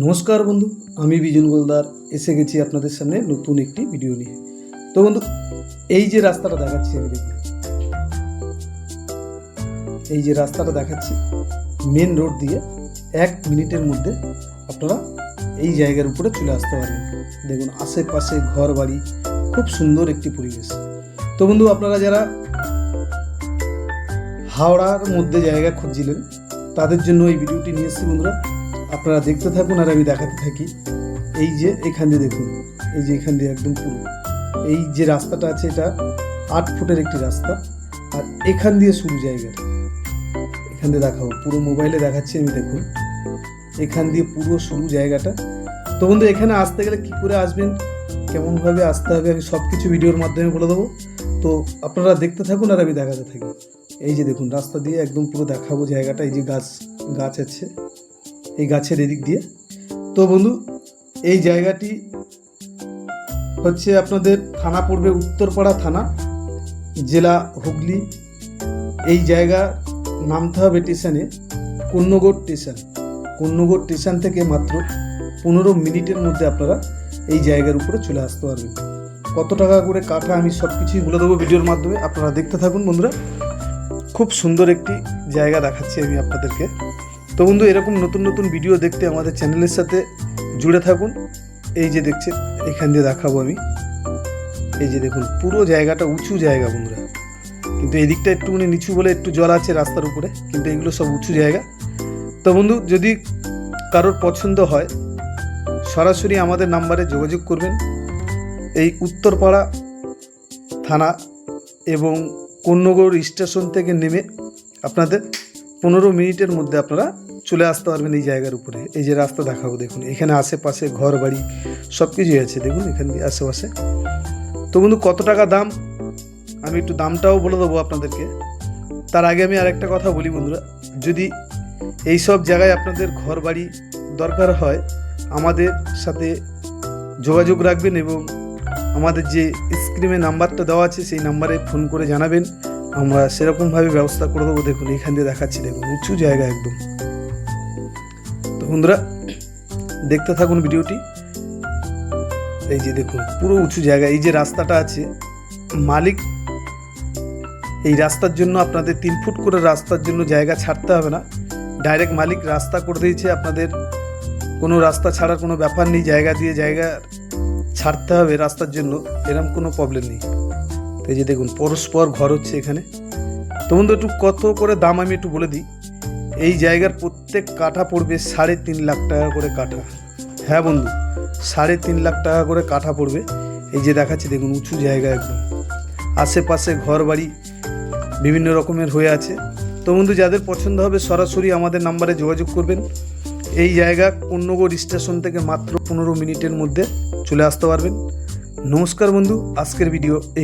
নমস্কার বন্ধু, আমি বিজন গোলদার এসে গেছি আপনাদের সামনে নতুন একটি ভিডিও নিয়ে। তো বন্ধু, এই যে রাস্তাটা দেখাচ্ছি আমি, দেখুন এই যে রাস্তাটা দেখাচ্ছি মেন রোড দিয়ে 1 মিনিটের মধ্যে আপনারা এই জায়গার উপরে চলে আসতে পারবেন। দেখুন আশেপাশে ঘর বাড়ি, খুব সুন্দর একটি পরিবেশ। তো বন্ধু, আপনারা যারা হাওড়ার মধ্যে জায়গা খুঁজছিলেন তাদের জন্য এই ভিডিওটি নিয়ে এসেছি বন্ধুরা। আপনারা দেখতে থাকুন আর আমি দেখাতে থাকি। এই যে এখান দিয়ে দেখুন, এই যে এখান দিয়ে একদম পুরো এই যে রাস্তাটা আছে, এটা 8 ফুটের একটি রাস্তা। আর এখান দিয়ে শুরু জায়গা, এখান দিয়ে দেখাবো, পুরো মোবাইলে দেখাচ্ছি আমি। দেখুন এখান দিয়ে পুরো শুরু জায়গাটা। তো বন্ধু, এখানে আসতে গেলে কী করে আসবেন, কেমনভাবে আসতে হবে, আমি সব কিছু ভিডিওর মাধ্যমে বলে দেবো। তো আপনারা দেখতে থাকুন আর আমি দেখাতে থাকি। এই যে দেখুন রাস্তা দিয়ে একদম পুরো দেখাবো জায়গাটা। এই যে গাছ আছে, এই গাছের এদিক দিয়ে। তো বন্ধু, এই জায়গাটি হচ্ছে আপনাদের থানা পড়বে উত্তরপাড়া থানা, জেলা হুগলি। এই জায়গা নামতে হবে স্টেশনে কন্যগড় স্টেশন। কন্যগড় স্টেশন থেকে মাত্র 15 মিনিটের মধ্যে আপনারা এই জায়গার উপরে চলে আসতে পারবেন। কত টাকা করে কাঠা আমি সব কিছুই বলে দেবো ভিডিওর মাধ্যমে, আপনারা দেখতে থাকুন বন্ধুরা। খুব সুন্দর একটি জায়গা দেখাচ্ছি আমি আপনাদেরকে। তো বন্ধু, এরকম নতুন নতুন ভিডিও দেখতে আমাদের চ্যানেলের সাথে জুড়ে থাকুন। এই যে দেখছেন, এখান দিয়ে দেখাবো আমি। এই যে দেখুন পুরো জায়গাটা উঁচু জায়গা বন্ধুরা, কিন্তু এই দিকটা একটুখানি নিচু বলে একটু জল আছে রাস্তার উপরে, কিন্তু এগুলো সব উঁচু জায়গা। তো বন্ধু, যদি কারোর পছন্দ হয় সরাসরি আমাদের নাম্বারে যোগাযোগ করবেন। এই উত্তরপাড়া থানা এবং কন্যগড় স্টেশন থেকে নেমে আপনাদের 15 মিনিটের মধ্যে আপনারা চলে আসতে পারবেন এই জায়গার উপরে। এই যে রাস্তা দেখাবো, দেখুন এখানে আশেপাশে ঘর বাড়ি সব কিছুই আছে, দেখুন এখান দিয়ে আশেপাশে। তো বন্ধু, কত টাকা দাম আমি একটু দামটাও বলে দেবো আপনাদেরকে। তার আগে আমি আরেকটা কথা বলি বন্ধুরা, যদি এই সব জায়গায় আপনাদের ঘর বাড়ি দরকার হয় আমাদের সাথে যোগাযোগ রাখবেন এবং আমাদের যে স্ক্রিনে নাম্বারটা দেওয়া আছে সেই নাম্বারে ফোন করে জানাবেন, আমরা সেরকমভাবে ব্যবস্থা করে দেবো। দেখুন এখান দিয়ে দেখাচ্ছি, দেখুন উঁচু জায়গা একদম। তো বন্ধুরা দেখতে থাকুন ভিডিওটি। এই যে দেখুন পুরো উঁচু জায়গা। এই যে রাস্তাটা আছে, মালিক এই রাস্তার জন্য আপনাদের 3 ফুট করে রাস্তার জন্য জায়গা ছাড়তে হবে না, ডাইরেক্ট মালিক রাস্তা করে দিয়েছে। আপনাদের কোনো রাস্তা ছাড়ার কোনো ব্যাপার নেই, জায়গা দিয়ে জায়গা ছাড়তে হবে রাস্তার জন্য, এরকম কোনো প্রবলেম নেই। তো এই যে দেখুন পরস্পর ঘর হচ্ছে এখানে। তো বন্ধু, একটু কত করে দাম আমি একটু বলে দিই। এই জায়গার প্রত্যেক কাঠা পড়বে 3.5 লাখ টাকা করে কাঠা। হ্যাঁ বন্ধু, 3.5 লাখ টাকা করে কাঠা পড়বে। এই যে দেখাচ্ছি দেখুন উঁচু জায়গা একদম, আশেপাশে ঘর বাড়ি বিভিন্ন রকমের হয়ে আছে। তো বন্ধু, যাদের পছন্দ হবে সরাসরি আমাদের নাম্বারে যোগাযোগ করবেন। এই জায়গা কন্যগড় স্টেশন থেকে মাত্র 15 মিনিটের মধ্যে চলে আসতে পারবেন। নমস্কার বন্ধু, আজকের ভিডিও এই